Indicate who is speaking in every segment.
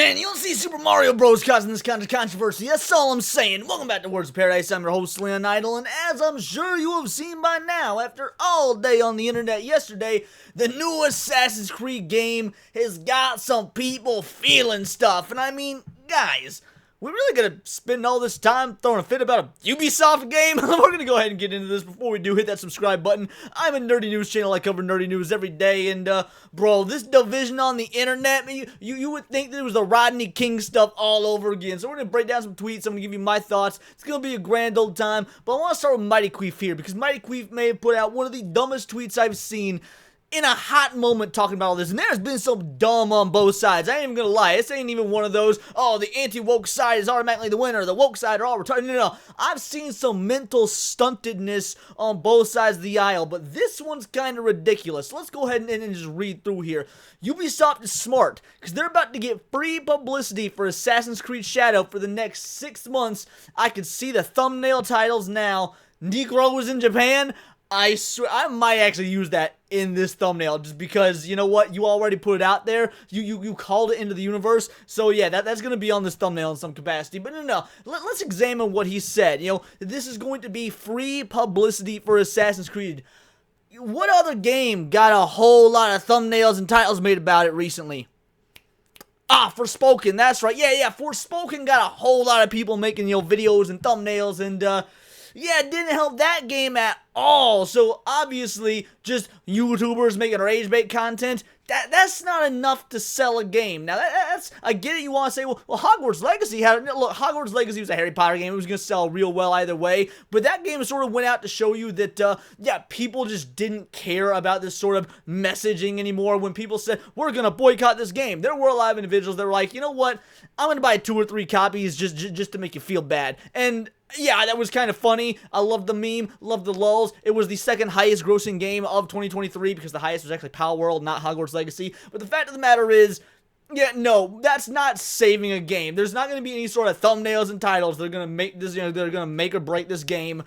Speaker 1: Man, you don't see Super Mario Bros. Causing this kind of controversy. That's all I'm saying. Welcome back to Words of Paradise. I'm your host, Leon Idol, and as I'm sure you have seen by now, after all day on the internet yesterday, the new Assassin's Creed game has got some people feeling stuff. And I mean, guys, we really gonna spend all this time throwing a fit about a Ubisoft game? We're gonna go ahead and get into this. Before we do, hit that subscribe button. I'm a nerdy news channel. I cover nerdy news every day, and bro, this division on the internet, man, you would think that it was the Rodney King stuff all over again. So we're gonna break down some tweets. I'm gonna give you my thoughts. It's gonna be a grand old time, but I want to start with Mighty Queef here, because Mighty Queef may have put out one of the dumbest tweets I've seen in a hot moment talking about all this, and there's been some dumb on both sides. I ain't even gonna lie, this ain't even one of those, oh, the anti-woke side is automatically the winner, the woke side are all retarded. No, I've seen some mental stuntedness on both sides of the aisle, but this one's kind of ridiculous. Let's go ahead and just read through here. Ubisoft is smart, because they're about to get free publicity for Assassin's Creed Shadow for the next 6 months. I can see the thumbnail titles now. Negroes in Japan. I swear, I might actually use that in this thumbnail, just because, you know what, you already put it out there, you called it into the universe, so yeah, that's gonna be on this thumbnail in some capacity. But no, let's examine what he said. You know, this is going to be free publicity for Assassin's Creed. What other game got a whole lot of thumbnails and titles made about it recently? Forspoken, that's right, yeah, Forspoken got a whole lot of people making, you know, videos and thumbnails, and yeah, it didn't help that game at all. So obviously, just YouTubers making rage bait content, that's not enough to sell a game. Now, that's, I get it, you want to say, well, Hogwarts Legacy had, look, Hogwarts Legacy was a Harry Potter game, it was going to sell real well either way, but that game sort of went out to show you that, yeah, people just didn't care about this sort of messaging anymore. When people said, we're going to boycott this game, there were a lot of individuals that were like, you know what, I'm going to buy 2 or 3 copies just to make you feel bad. And yeah, that was kind of funny. I loved the meme, loved the lulz. It was the second highest grossing game of 2023, because the highest was actually Power World, not Hogwarts Legacy. But the fact of the matter is, yeah, no, that's not saving a game. There's not going to be any sort of thumbnails and titles that are going to make this, you know, they're going to make or break this game.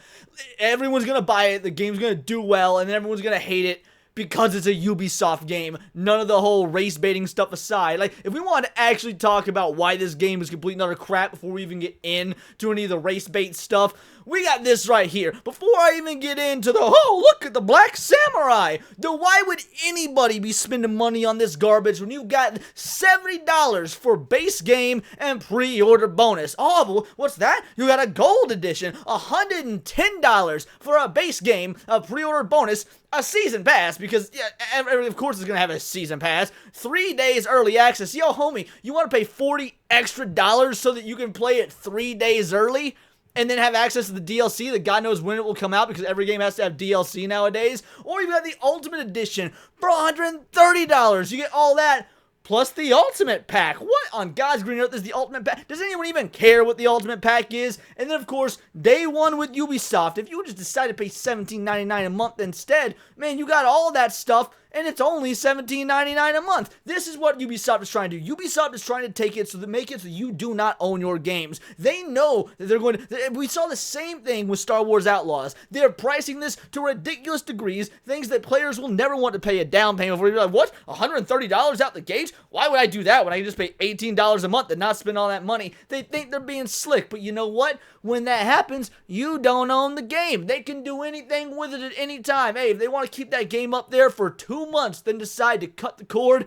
Speaker 1: Everyone's going to buy it, the game's going to do well, and then everyone's going to hate it because it's a Ubisoft game. None of the whole race baiting stuff aside. Like, if we want to actually talk about why this game is complete and utter crap before we even get into any of the race bait stuff, we got this right here. Before I even get into the, oh, look at the Black Samurai. Why would anybody be spending money on this garbage when you got $70 for base game and pre-order bonus? Oh, what's that? You got a gold edition, $110 for a base game, a pre-order bonus, a season pass, because yeah, of course it's gonna have a season pass, 3 days early access. Yo, homie, you want to pay $40 extra so that you can play it 3 days early? And then have access to the DLC that God knows when it will come out, because every game has to have DLC nowadays? Or you got the Ultimate Edition for $130. You get all that, plus the Ultimate Pack. What on God's green earth is the Ultimate Pack? Does anyone even care what the Ultimate Pack is? And then, of course, day one with Ubisoft. If you just decide to pay $17.99 a month instead, man, you got all that stuff, and it's only $17.99 a month. This is what Ubisoft is trying to do. Ubisoft is trying to take it make it so you do not own your games. They know that they're going to, we saw the same thing with Star Wars Outlaws. They're pricing this to ridiculous degrees, things that players will never want to pay a down payment for. You're like, what? $130 out the gate? Why would I do that when I can just pay $18 a month and not spend all that money? They think they're being slick, but you know what? When that happens, you don't own the game. They can do anything with it at any time. Hey, if they want to keep that game up there for 2 months, then decide to cut the cord,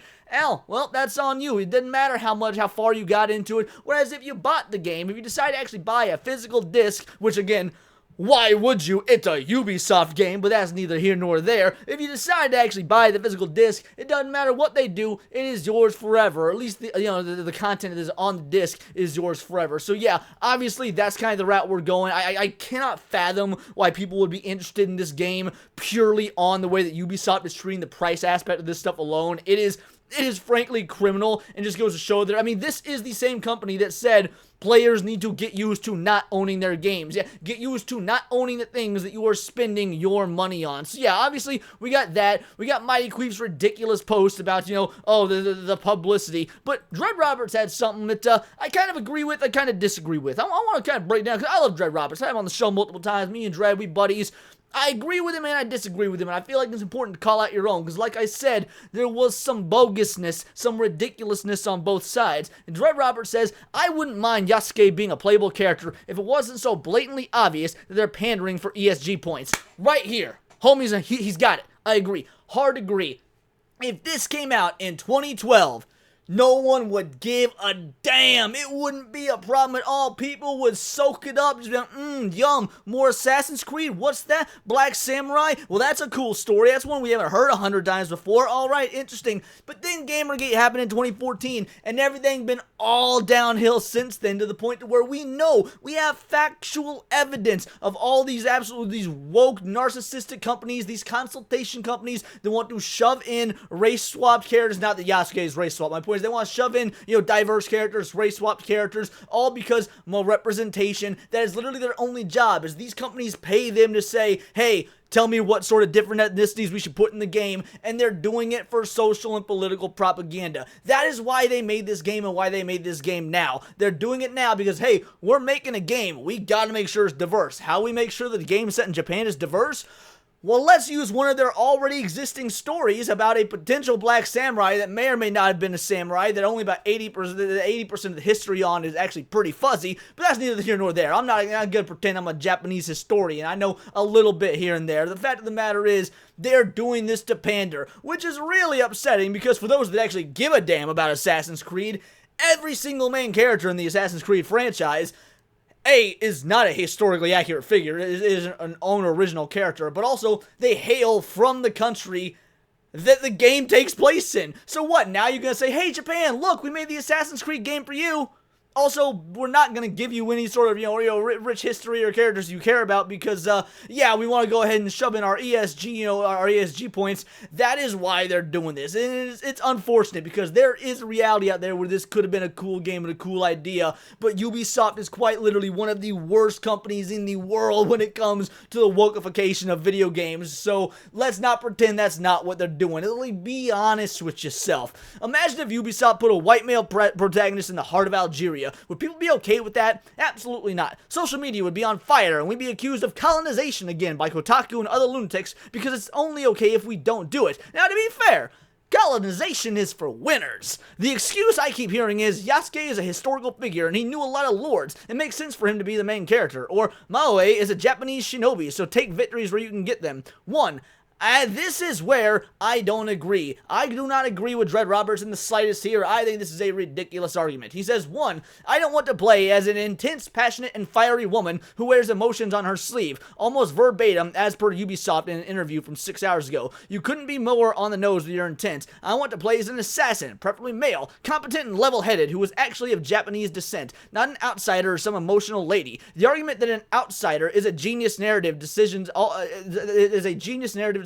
Speaker 1: well, that's on you. It doesn't matter how far you got into it. Whereas if you bought the game, if you decide to actually buy a physical disc, which again, why would you? It's a Ubisoft game, but that's neither here nor there. If you decide to actually buy the physical disc, it doesn't matter what they do, it is yours forever. Or at least the content that is on the disc is yours forever. So yeah, obviously that's kind of the route we're going. I cannot fathom why people would be interested in this game purely on the way that Ubisoft is treating the price aspect of this stuff alone. It is frankly criminal, and just goes to show that, I mean, this is the same company that said players need to get used to not owning their games. Yeah, get used to not owning the things that you are spending your money on. So yeah, obviously, we got that. We got Mighty Queef's ridiculous post about, you know, oh, the publicity. But Dread Roberts had something that I kind of agree with, I kind of disagree with. I want to kind of break down, because I love Dread Roberts. I have him on the show multiple times. Me and Dread, we buddies. I agree with him and I disagree with him, and I feel like it's important to call out your own, because like I said, there was some bogusness, some ridiculousness on both sides. And Dread Robert says, I wouldn't mind Yasuke being a playable character if it wasn't so blatantly obvious that they're pandering for ESG points. Right here. Homie's, he's got it. I agree. Hard agree. If this came out in 2012, no one would give a damn. It wouldn't be a problem at all. People would soak it up. Just be like, yum. More Assassin's Creed? What's that? Black Samurai? Well, that's a cool story. That's one we haven't heard 100 times before. All right, interesting. But then Gamergate happened in 2014, and everything's been all downhill since then, to the point to where we know, we have factual evidence of all these these woke, narcissistic companies, these consultation companies that want to shove in race-swapped characters. Not that Yasuke is race-swapped. My point is, they want to shove in, diverse characters, race-swapped characters, all because more representation. That is literally their only job, is these companies pay them to say, hey, tell me what sort of different ethnicities we should put in the game, and they're doing it for social and political propaganda. That is why they made this game and why they made this game now. They're doing it now because, hey, we're making a game. We gotta make sure it's diverse. How we make sure that the game set in Japan is diverse? Well, let's use one of their already existing stories about a potential black samurai that may or may not have been a samurai, that only about 80% of the history on is actually pretty fuzzy, but that's neither here nor there. I'm not going to pretend I'm a Japanese historian. I know a little bit here and there. The fact of the matter is, they're doing this to pander, which is really upsetting, because for those that actually give a damn about Assassin's Creed, every single main character in the Assassin's Creed franchise is not a historically accurate figure, it is an own original character, but also they hail from the country that the game takes place in. So what, now you're gonna say, hey Japan, look, we made the Assassin's Creed game for you? Also, we're not going to give you any sort of, rich history or characters you care about because, we want to go ahead and shove in our ESG, our ESG points. That is why they're doing this. And it's unfortunate because there is a reality out there where this could have been a cool game and a cool idea, but Ubisoft is quite literally one of the worst companies in the world when it comes to the wokeification of video games. So let's not pretend that's not what they're doing. At least be honest with yourself. Imagine if Ubisoft put a white male protagonist in the heart of Algeria. Would people be okay with that? Absolutely not. Social media would be on fire, and we'd be accused of colonization again by Kotaku and other lunatics because it's only okay if we don't do it. Now, to be fair, colonization is for winners. The excuse I keep hearing is Yasuke is a historical figure and he knew a lot of lords. It makes sense for him to be the main character. Or Maoe is a Japanese shinobi, so take victories where you can get them. This is where I don't agree. I do not agree with Dread Roberts in the slightest here. I think this is a ridiculous argument. He says, 1, I don't want to play as an intense, passionate, and fiery woman who wears emotions on her sleeve. Almost verbatim, as per Ubisoft in an interview from 6 hours ago. You couldn't be more on the nose with your intent. I want to play as an assassin, preferably male, competent and level-headed, who was actually of Japanese descent, not an outsider or some emotional lady. The argument that an outsider is a genius narrative decision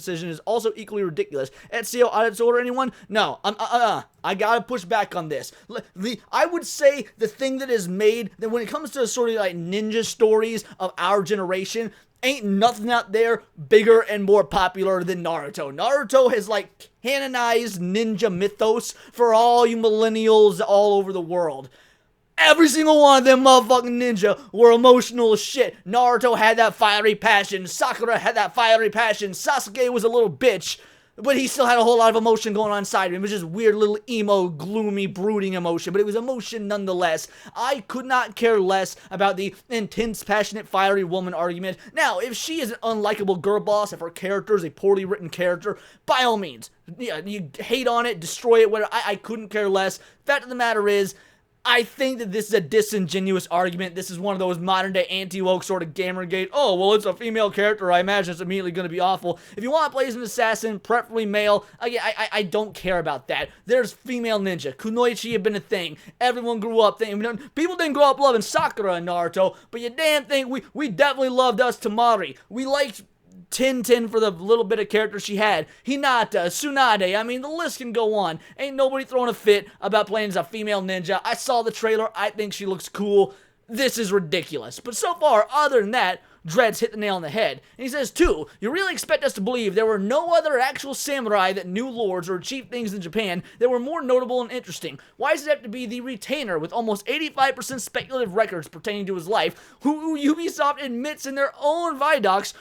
Speaker 1: is also equally ridiculous. Ezio Auditore, anyone? No, I gotta push back on this. I would say the thing that is made, that when it comes to sort of like ninja stories of our generation, ain't nothing out there bigger and more popular than Naruto. Naruto has like canonized ninja mythos for all you millennials all over the world. Every single one of them motherfucking ninja were emotional as shit. Naruto had that fiery passion. Sakura had that fiery passion. Sasuke was a little bitch, but he still had a whole lot of emotion going on inside of him. It was just weird little emo, gloomy, brooding emotion, but it was emotion nonetheless. I could not care less about the intense, passionate, fiery woman argument. Now, if she is an unlikable girl boss, if her character is a poorly written character, by all means, you hate on it, destroy it, whatever. I couldn't care less. Fact of the matter is, I think that this is a disingenuous argument. This is one of those modern-day anti-woke sort of Gamergate. Oh, well, it's a female character. I imagine it's immediately going to be awful. If you want to play as an assassin, preferably male, I don't care about that. There's female ninja. Kunoichi had been a thing. Everyone grew up thinking. People didn't grow up loving Sakura and Naruto, but you damn think we definitely loved us Tamari. We liked Tintin for the little bit of character she had. Hinata, Tsunade, I mean, the list can go on. Ain't nobody throwing a fit about playing as a female ninja. I saw the trailer. I think she looks cool. This is ridiculous. But so far, other than that, Dreads hit the nail on the head. And he says, 2. You really expect us to believe there were no other actual samurai that knew lords or achieved things in Japan that were more notable and interesting? Why does it have to be the retainer with almost 85% speculative records pertaining to his life, who Ubisoft admits in their own Vidocs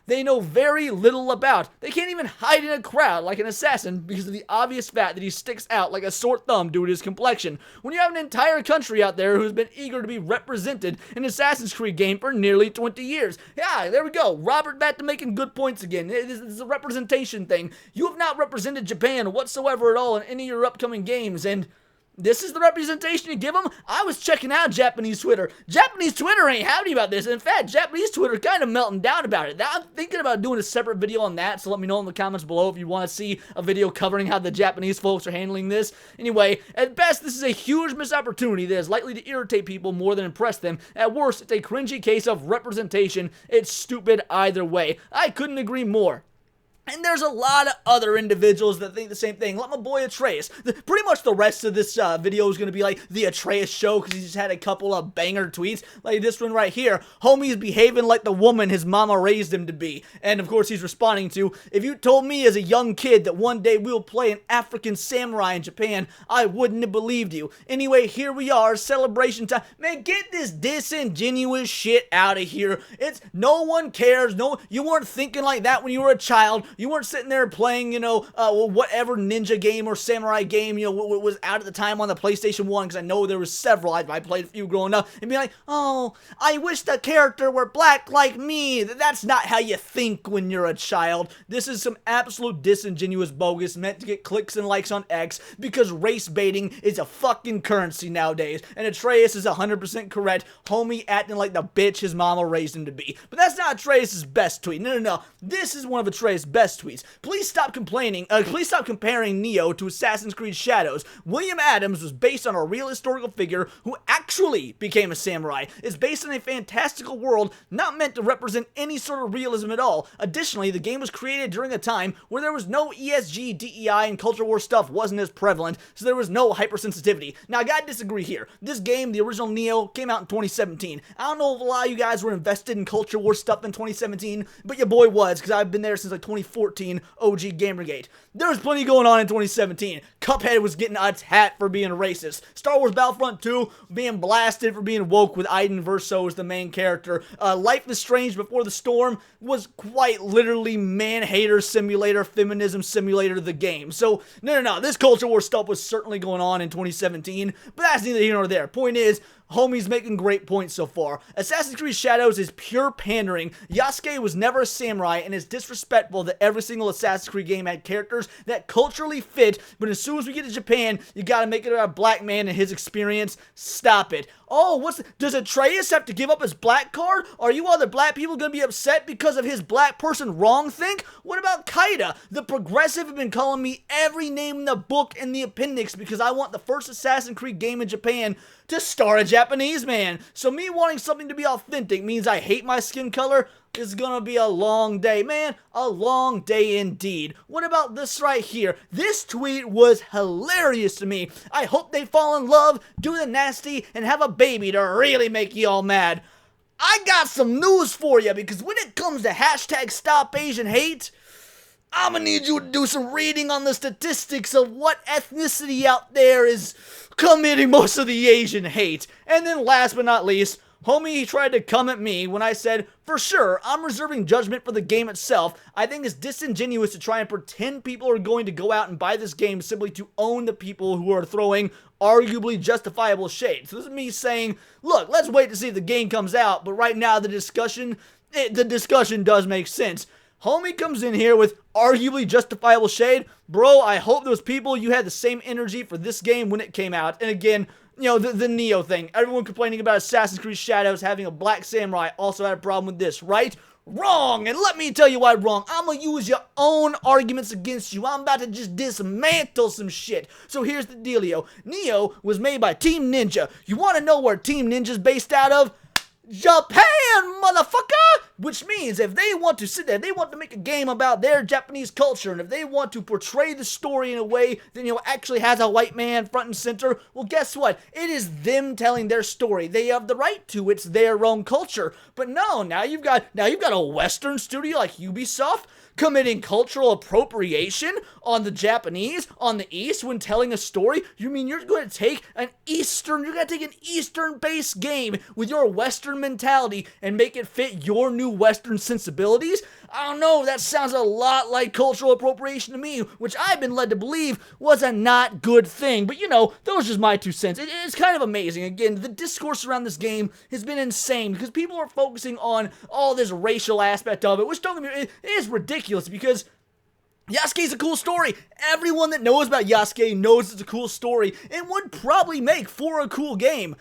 Speaker 1: they know very little about? They can't even hide in a crowd like an assassin because of the obvious fact that he sticks out like a sore thumb due to his complexion. When you have an entire country out there who's been eager to be represented in an Assassin's Creed game for nearly 20 years. Yeah, there we go. Robert back to making good points again. This is a representation thing. You have not represented Japan whatsoever at all in any of your upcoming games, and this is the representation you give them? I was checking out Japanese Twitter. Japanese Twitter ain't happy about this. In fact, Japanese Twitter kind of melting down about it. I'm thinking about doing a separate video on that, so let me know in the comments below if you want to see a video covering how the Japanese folks are handling this. Anyway, at best, this is a huge missed opportunity that is likely to irritate people more than impress them. At worst, it's a cringy case of representation. It's stupid either way. I couldn't agree more. And there's a lot of other individuals that think the same thing, like my boy Atreus. Pretty much the rest of this video is going to be like the Atreus show because he just had a couple of banger tweets. Like this one right here. Homie's behaving like the woman his mama raised him to be. And of course he's responding to, if you told me as a young kid that one day we'll play an African samurai in Japan, I wouldn't have believed you. Anyway, here we are, celebration time. Man, get this disingenuous shit out of here. It's no one cares. No, you weren't thinking like that when you were a child. You weren't sitting there playing, whatever ninja game or samurai game, was out at the time on the PlayStation 1, because I know there was several. I played a few growing up, and be like, oh, I wish the character were black like me. That's not how you think when you're a child. This is some absolute disingenuous bogus meant to get clicks and likes on X, because race baiting is a fucking currency nowadays, and Atreus is 100% correct. Homie acting like the bitch his mama raised him to be. But that's not Atreus' best tweet. No. This is one of Atreus' best tweets. Please stop complaining. Please stop comparing Neo to Assassin's Creed Shadows. William Adams was based on a real historical figure who actually became a samurai. It's based on a fantastical world not meant to represent any sort of realism at all. Additionally, the game was created during a time where there was no ESG, DEI, and culture war stuff wasn't as prevalent, so there was no hypersensitivity. Now, I gotta disagree here. This game, the original Neo, came out in 2017. I don't know if a lot of you guys were invested in culture war stuff in 2017, but your boy was, because I've been there since like 2014, OG Gamergate. There was plenty going on in 2017. Cuphead was getting attacked for being racist. Star Wars Battlefront 2 being blasted for being woke with Iden Verso as the main character. Life is Strange Before the Storm was quite literally man-hater simulator, feminism simulator, the game. So, no. This culture war stuff was certainly going on in 2017, but that's neither here nor there. Point is, homie's making great points so far. Assassin's Creed Shadows is pure pandering. Yasuke was never a samurai, and it's disrespectful that every single Assassin's Creed game had characters that culturally fit, but as soon as we get to Japan, you gotta make it about a black man and his experience. Stop it. Oh, does Atreus have to give up his black card? Are you other black people gonna be upset because of his black person wrong think? What about Kaida? The Progressive have been calling me every name in the book in the appendix because I want the first Assassin's Creed game in Japan to star a Japanese man. So me wanting something to be authentic means I hate my skin color. It's gonna be a long day, man. A long day indeed. What about this right here? This tweet was hilarious to me. I hope they fall in love, do the nasty, and have a baby to really make you all mad. I got some news for you, because when it comes to hashtag Stop Asian Hate, I'm gonna need you to do some reading on the statistics of what ethnicity out there is committing most of the Asian hate. And then last but not least, homie tried to come at me when I said, for sure, I'm reserving judgment for the game itself. I think it's disingenuous to try and pretend people are going to go out and buy this game simply to own the people who are throwing arguably justifiable shade. So this is me saying, look, let's wait to see if the game comes out, but right now the discussion does make sense. Homie comes in here with arguably justifiable shade. Bro, I hope those people, you had the same energy for this game when it came out. And again, the Neo thing. Everyone complaining about Assassin's Creed Shadows having a black samurai also had a problem with this, right? Wrong! And let me tell you why wrong. I'm gonna use your own arguments against you. I'm about to just dismantle some shit. So here's the dealio. Neo was made by Team Ninja. You wanna know where Team Ninja's based out of? Japan, motherfucker! Which means if they want to sit there, they want to make a game about their Japanese culture, and if they want to portray the story in a way that, actually has a white man front and center, well, guess what? It is them telling their story. They have the right to. It's their own culture. But no, now you've got a Western studio like Ubisoft committing cultural appropriation on the Japanese, on the East, when telling a story. You mean you're going to take an Eastern-based game with your Western mentality and make it fit your new Western sensibilities? I don't know, that sounds a lot like cultural appropriation to me, which I've been led to believe was a not good thing. But those are just my 2 cents. It's kind of amazing. Again, the discourse around this game has been insane because people are focusing on all this racial aspect of it, which, don't get me wrong, it is ridiculous because Yasuke's a cool story. Everyone that knows about Yasuke knows it's a cool story and would probably make for a cool game.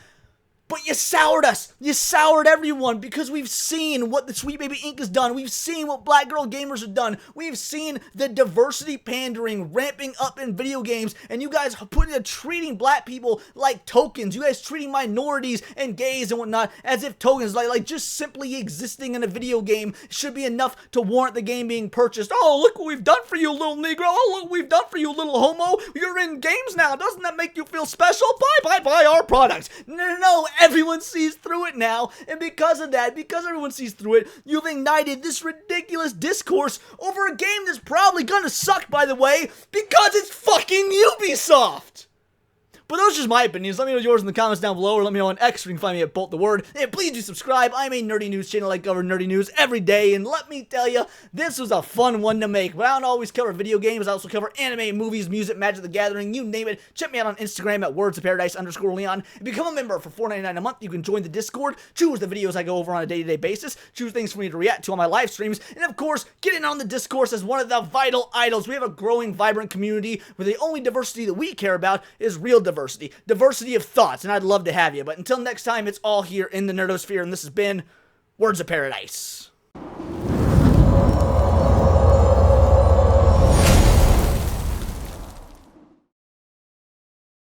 Speaker 1: But you soured us. You soured everyone because we've seen what the Sweet Baby Inc. has done. We've seen what Black Girl Gamers have done. We've seen the diversity pandering ramping up in video games. And you guys treating black people like tokens. You guys treating minorities and gays and whatnot as if tokens. Like just simply existing in a video game should be enough to warrant the game being purchased. Oh, look what we've done for you, little Negro. Oh, look what we've done for you, little homo. You're in games now. Doesn't that make you feel special? Buy our products. No. Everyone sees through it now, and because of that, because everyone sees through it, you've ignited this ridiculous discourse over a game that's probably gonna suck, by the way, because it's fucking Ubisoft! But those are just my opinions. Let me know yours in the comments down below, or let me know on X, where you can find me at Bolt the Word. And please do subscribe. I'm a nerdy news channel. I cover nerdy news every day, and let me tell you, this was a fun one to make. But I don't always cover video games. I also cover anime, movies, music, Magic the Gathering, you name it. Check me out on Instagram at wordsofparadise_Leon. And become a member for $4.99 a month. You can join the Discord, choose the videos I go over on a day-to-day basis, choose things for me to react to on my live streams, and of course, get in on the discourse as one of the vital idols. We have a growing, vibrant community where the only diversity that we care about is real diversity of thoughts, and I'd love to have you. But until next time, it's all here in the nerdosphere, and this has been Words of Paradise.